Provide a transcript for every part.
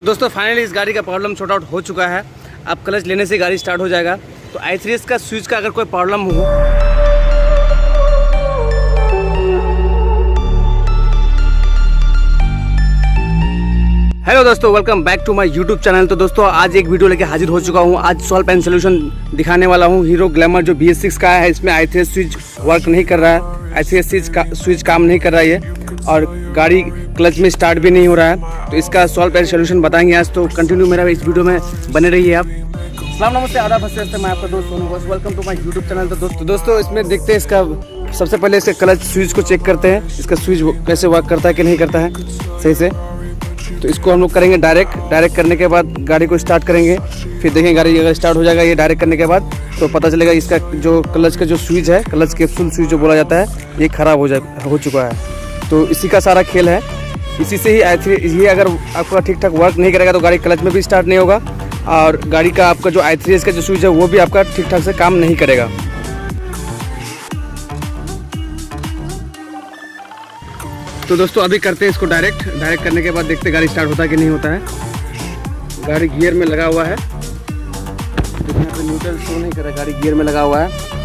दोस्तों फाइनली इस गाड़ी का प्रॉब्लम सॉर्ट आउट हो चुका है। अब क्लच लेने से गाड़ी स्टार्ट हो जाएगा। तो i3s का स्विच का अगर कोई प्रॉब्लम हो, हेलो दोस्तों, welcome back to my YouTube channel. तो दोस्तों आज एक वीडियो लेके हाजिर हो चुका हूँ। आज सॉल्व एंड सोल्यूशन दिखाने वाला हूँ। हीरो ग्लैमर जो BS6 का है, इसमें i3s स्विच वर्क नहीं कर रहा है। i3s स्विच काम नहीं कर रहा है ये, और गाड़ी क्लच में स्टार्ट भी नहीं हो रहा है। तो इसका सॉल्व एंड सोल्यूशन बताएंगे आज। तो कंटिन्यू मेरा इस वीडियो में बने रहिए आप। सलाम नमस्ते, आदाब, अस्सलाम, मैं आपका दोस्त सोनू बस। Welcome to my YouTube channel. तो दोस्तों इसमें देखते हैं इसका सबसे पहले इसका क्लच स्विच को चेक करते हैं, इसका स्विच कैसे वर्क करता है कि नहीं करता है सही से। तो इसको हम लोग करेंगे डायरेक्ट करने के बाद गाड़ी को स्टार्ट करेंगे। फिर देखेंगे गाड़ी अगर स्टार्ट हो जाएगा ये डायरेक्ट करने के बाद, तो पता चलेगा इसका जो क्लच का जो स्विच है, क्लच कैप्सूल स्विच जो बोला जाता है, ये ख़राब हो चुका है। तो इसी का सारा खेल है। इसी से ही i3 ये अगर आपका ठीक ठाक वर्क नहीं करेगा तो गाड़ी क्लच में भी स्टार्ट नहीं होगा, और गाड़ी का आपका जो i3s का जो स्विच है वो भी आपका ठीक ठाक से काम नहीं करेगा। तो दोस्तों अभी करते हैं इसको डायरेक्ट करने के बाद देखते हैं गाड़ी स्टार्ट होता है कि नहीं होता है। गाड़ी गियर में लगा हुआ है, यहाँ पे न्यूट्रल शो नहीं कर रहा, गाड़ी गियर में लगा हुआ है।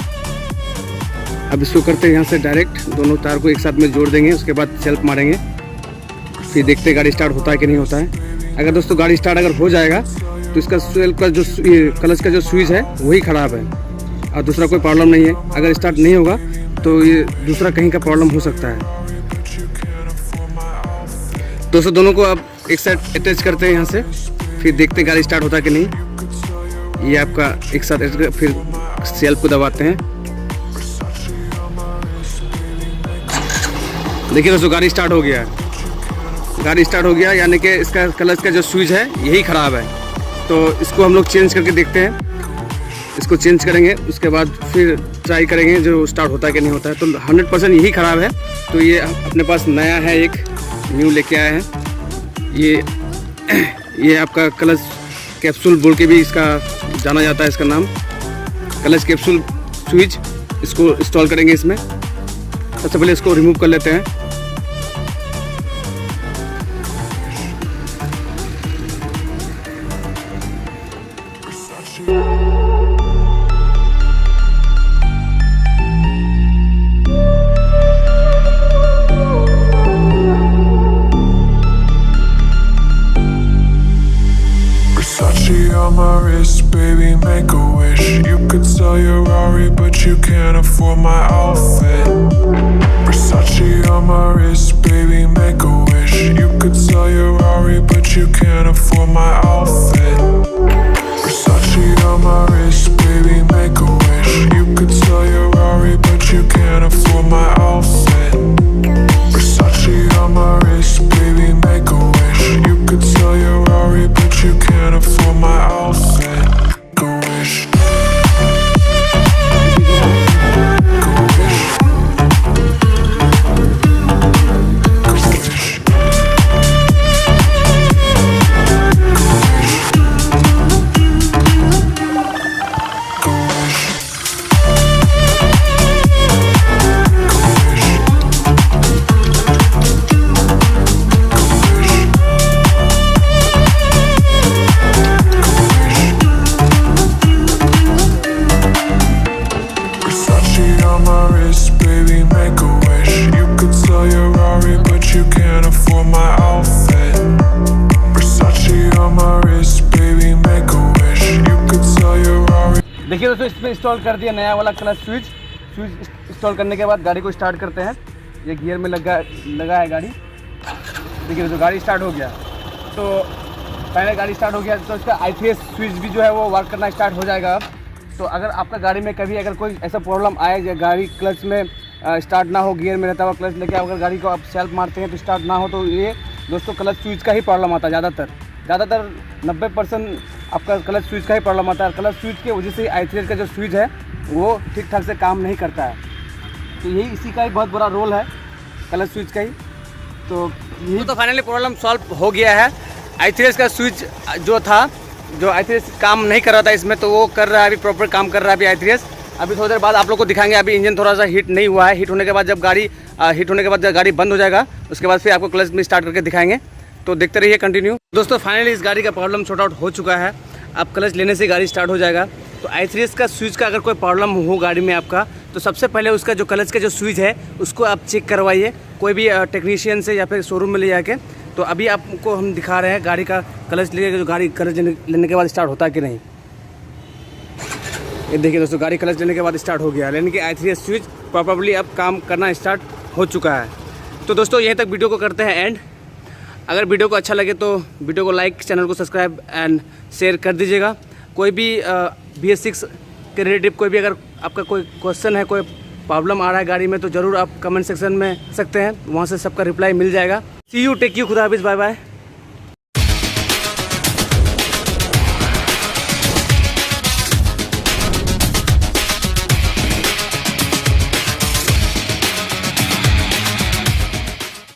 अब इसको करते हैं यहाँ से डायरेक्ट, दोनों तार को एक साथ में जोड़ देंगे, उसके बाद सेल्फ मारेंगे, फिर देखते हैं गाड़ी स्टार्ट होता है कि नहीं होता है। अगर दोस्तों गाड़ी स्टार्ट अगर हो जाएगा तो इसका सेल्फ का जो क्लच का जो स्विच है वही ख़राब है, और दूसरा कोई प्रॉब्लम नहीं है। अगर स्टार्ट नहीं होगा तो ये दूसरा कहीं का प्रॉब्लम हो सकता है। दोस्तों दोनों को अब एक साथ अटैच करते हैं यहाँ से, फिर देखते हैं गाड़ी स्टार्ट होता है कि नहीं। ये आपका एक साथ फिर सेल्फ को दबाते हैं। देखिए दोस्तों गाड़ी स्टार्ट हो गया है। गाड़ी स्टार्ट हो गया यानी कि इसका क्लच का जो स्विच है यही ख़राब है। तो इसको हम लोग चेंज करके देखते हैं। इसको चेंज करेंगे, उसके बाद फिर ट्राई करेंगे जो स्टार्ट होता है कि नहीं होता है। तो 100% यही ख़राब है। तो ये अपने पास नया है, एक न्यू लेके आए हैं। ये आपका क्लच कैप्सूल बोल के भी इसका जाना जाता है, इसका नाम क्लच कैप्सूल स्विच। इसको इंस्टॉल करेंगे इसमें। सबसे पहले इसको रिमूव कर लेते हैं। On my wrist, baby, make a wish. You could sell your Rari, but you can't afford my outfit. Versace on my wrist, baby, make a wish. You could sell your Rari, but you can't afford my outfit. Versace on my wrist, baby, make a wish. You could sell your Rari, but you can't afford my outfit. Versace on my wrist, baby, make a wish. You could sell your Rari, but you can't afford my outfit. Go wish. देखिए दोस्तों इसमें install कर दिया नया वाला clutch switch install करने के बाद गाड़ी को स्टार्ट करते हैं। ये गियर में लगा है गाड़ी। देखिए दोस्तों गाड़ी स्टार्ट हो गया। तो पहले गाड़ी स्टार्ट हो गया तो इसका i3s स्विच भी जो है वो वर्क करना स्टार्ट हो जाएगा अब। तो अगर आपका गाड़ी में कभी अगर कोई ऐसा प्रॉब्लम आए जो गाड़ी क्लच में स्टार्ट ना हो, गियर में रहता हुआ क्लच लेके अगर गाड़ी को आप सेल्फ मारते हैं तो स्टार्ट ना हो, तो ये दोस्तों क्लच स्विच का ही प्रॉब्लम आता है। ज़्यादातर 90% आपका क्लच स्विच का ही प्रॉब्लम आता है। क्लच स्विच की वजह से i3s का जो स्विच है वो ठीक ठाक से काम नहीं करता है। तो यही इसी का ही बहुत बड़ा रोल है, क्लच स्विच का ही। तो यही तो फाइनली प्रॉब्लम सॉल्व हो गया है। i3s का स्विच जो था, जो i3s काम नहीं कर रहा था इसमें, तो वो कर रहा है अभी, प्रॉपर काम कर रहा है अभी i3s। अभी थोड़ी देर बाद आप लोग को दिखाएंगे। अभी इंजन थोड़ा सा हीट नहीं हुआ है। हीट होने के बाद जब गाड़ी हीट होने के बाद गाड़ी बंद हो जाएगा, उसके बाद फिर आपको क्लच में स्टार्ट करके दिखाएंगे। तो देखते रहिए कंटिन्यू। दोस्तों फाइनली इस गाड़ी का प्रॉब्लम सॉर्ट आउट हो चुका है। अब क्लच लेने से गाड़ी स्टार्ट हो जाएगा। तो i3s का स्विच का अगर कोई प्रॉब्लम हो गाड़ी में आपका, तो सबसे पहले उसका जो क्लच का जो स्विच है उसको आप चेक करवाइए कोई भी टेक्नीशियन से या फिर शोरूम में ले जाके। तो अभी आपको हम दिखा रहे हैं गाड़ी का क्लच लेके जो गाड़ी क्लच लेने के बाद स्टार्ट होता है कि नहीं। ये देखिए दोस्तों, गाड़ी क्लच लेने के बाद स्टार्ट हो गया, यानी कि i3s स्विच प्रॉपरली अब काम करना स्टार्ट हो चुका है। तो दोस्तों यहीं तक वीडियो को करते हैं एंड। अगर वीडियो को अच्छा लगे तो वीडियो को लाइक, चैनल को सब्सक्राइब एंड शेयर कर दीजिएगा। कोई भी BS6 के रिलेटिव कोई भी अगर आपका कोई क्वेश्चन है, कोई प्रॉब्लम आ रहा है गाड़ी में, तो ज़रूर आप कमेंट सेक्शन में सकते हैं, वहाँ से सबका रिप्लाई मिल जाएगा। सी यू, टेक यू, खुदा हाफिज़, बाय बाय।